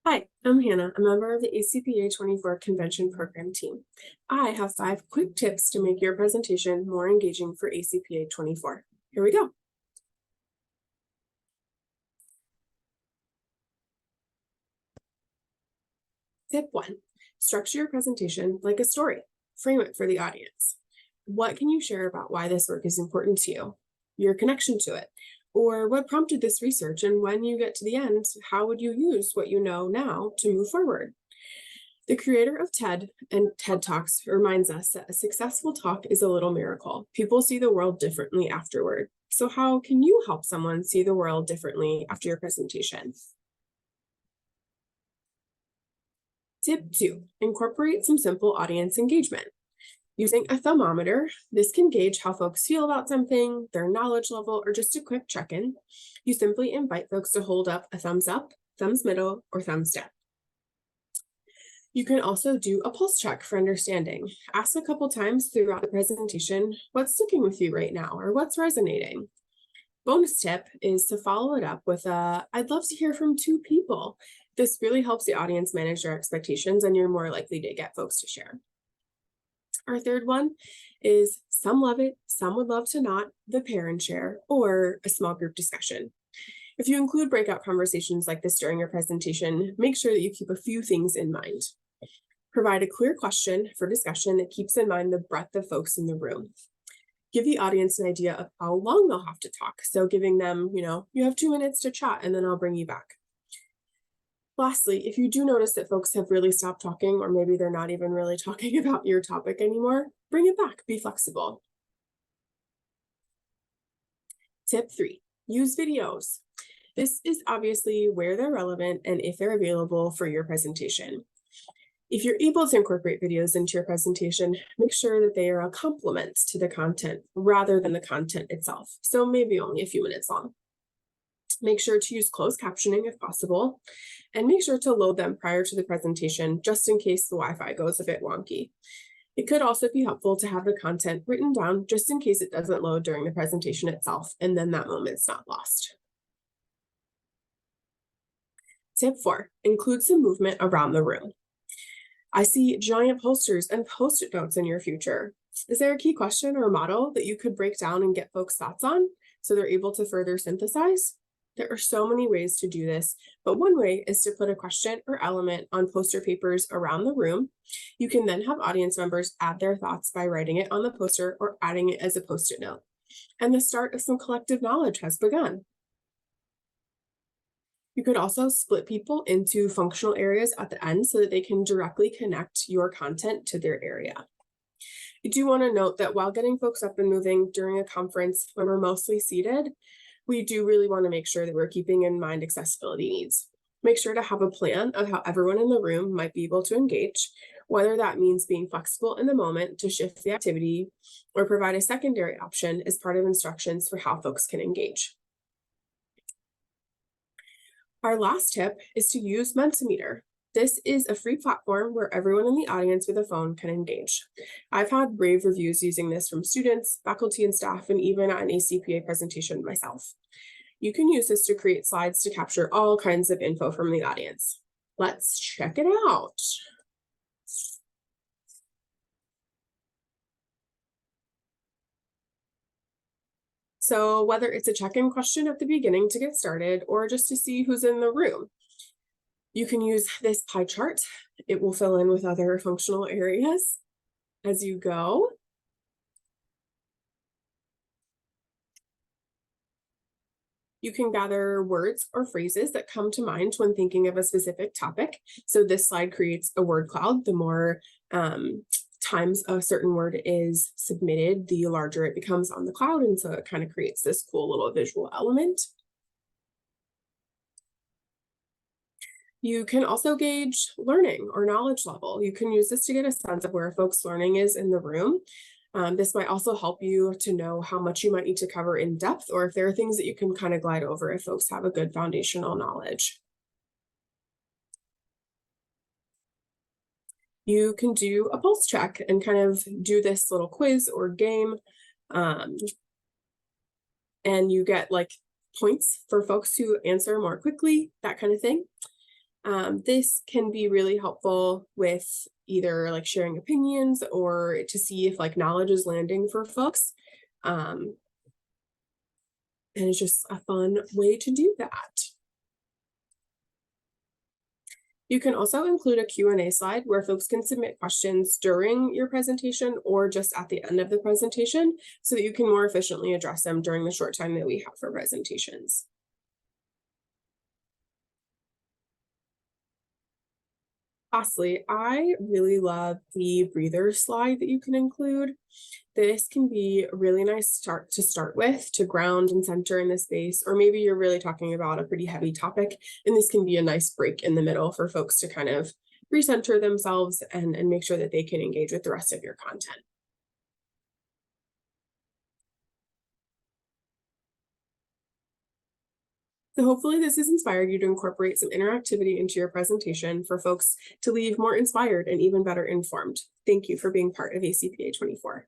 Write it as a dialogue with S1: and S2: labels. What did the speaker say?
S1: Hi, I'm Hannah, a member of the ACPA24 convention program team. I have 5 quick tips to make your presentation more engaging for ACPA24. Here we go. Tip 1, structure your presentation like a story. Frame it for the audience. What can you share about why this work is important to you, your connection to it, or what prompted this research? And when you get to the end, how would you use what you know now to move forward? The creator of TED and TED Talks reminds us that a successful talk is a little miracle. People see the world differently afterward. So, how can you help someone see the world differently after your presentation? Tip 2, incorporate some simple audience engagement. Using a thermometer, this can gauge how folks feel about something, their knowledge level, or just a quick check in. You simply invite folks to hold up, thumbs middle, or thumbs down. You can also do a pulse check for understanding. Ask a couple times throughout the presentation, what's sticking with you right now or what's resonating? Bonus tip is to follow it up with I'd love to hear from 2 people. This really helps the audience manage their expectations and you're more likely to get folks to share. Our third one is some love it, some would love to not, the pair and share, or a small group discussion. If you include breakout conversations like this during your presentation, make sure that you keep a few things in mind. Provide a clear question for discussion that keeps in mind the breadth of folks in the room. Give the audience an idea of how long they'll have to talk. So giving them, you have 2 minutes to chat and then I'll bring you back. Lastly, if you do notice that folks have really stopped talking, or maybe they're not even really talking about your topic anymore, bring it back, be flexible. Tip 3, use videos. This is obviously where they're relevant and if they're available for your presentation. If you're able to incorporate videos into your presentation, make sure that they are a complement to the content rather than the content itself. So maybe only a few minutes long. Make sure to use closed captioning if possible, and make sure to load them prior to the presentation just in case the Wi-Fi goes a bit wonky. It could also be helpful to have the content written down just in case it doesn't load during the presentation itself, and then that moment's not lost. Tip 4, include some movement around the room. I see giant posters and Post-it notes in your future. Is there a key question or model that you could break down and get folks' thoughts on so they're able to further synthesize? There are so many ways to do this, but one way is to put a question or element on poster papers around the room. You can then have audience members add their thoughts by writing it on the poster or adding it as a Post-it note. And the start of some collective knowledge has begun. You could also split people into functional areas at the end so that they can directly connect your content to their area. I do want to note that while getting folks up and moving during a conference when we're mostly seated, we do really want to make sure that we're keeping in mind accessibility needs. Make sure to have a plan of how everyone in the room might be able to engage, whether that means being flexible in the moment to shift the activity or provide a secondary option as part of instructions for how folks can engage. Our last tip is to use Mentimeter. This is a free platform where everyone in the audience with a phone can engage. I've had rave reviews using this from students, faculty, and staff, and even an ACPA presentation myself. You can use this to create slides to capture all kinds of info from the audience. Let's check it out. So whether it's a check-in question at the beginning to get started or just to see who's in the room, you can use this pie chart. It will fill in with other functional areas as you go. You can gather words or phrases that come to mind when thinking of a specific topic. So this slide creates a word cloud. The more times a certain word is submitted, the larger it becomes on the cloud. And so it kind of creates this cool little visual element. You can also gauge learning or knowledge level. You can use this to get a sense of where folks' learning is in the room. This might also help you to know how much you might need to cover in depth, or if there are things that you can kind of glide over if folks have a good foundational knowledge. You can do a pulse check and kind of do this little quiz or game. And you get like points for folks who answer more quickly, that kind of thing. This can be really helpful with either like sharing opinions or to see if like knowledge is landing for folks. Um, and it's just a fun way to do that. You can also include a Q&A slide where folks can submit questions during your presentation or just at the end of the presentation so that you can more efficiently address them during the short time that we have for presentations. Lastly, I really love the breather slide that you can include. This can be a really nice start to start with to ground and center in the space, or maybe you're really talking about a pretty heavy topic, and this can be a nice break in the middle for folks to kind of recenter themselves and make sure that they can engage with the rest of your content. So hopefully this has inspired you to incorporate some interactivity into your presentation for folks to leave more inspired and even better informed. Thank you for being part of ACPA 24.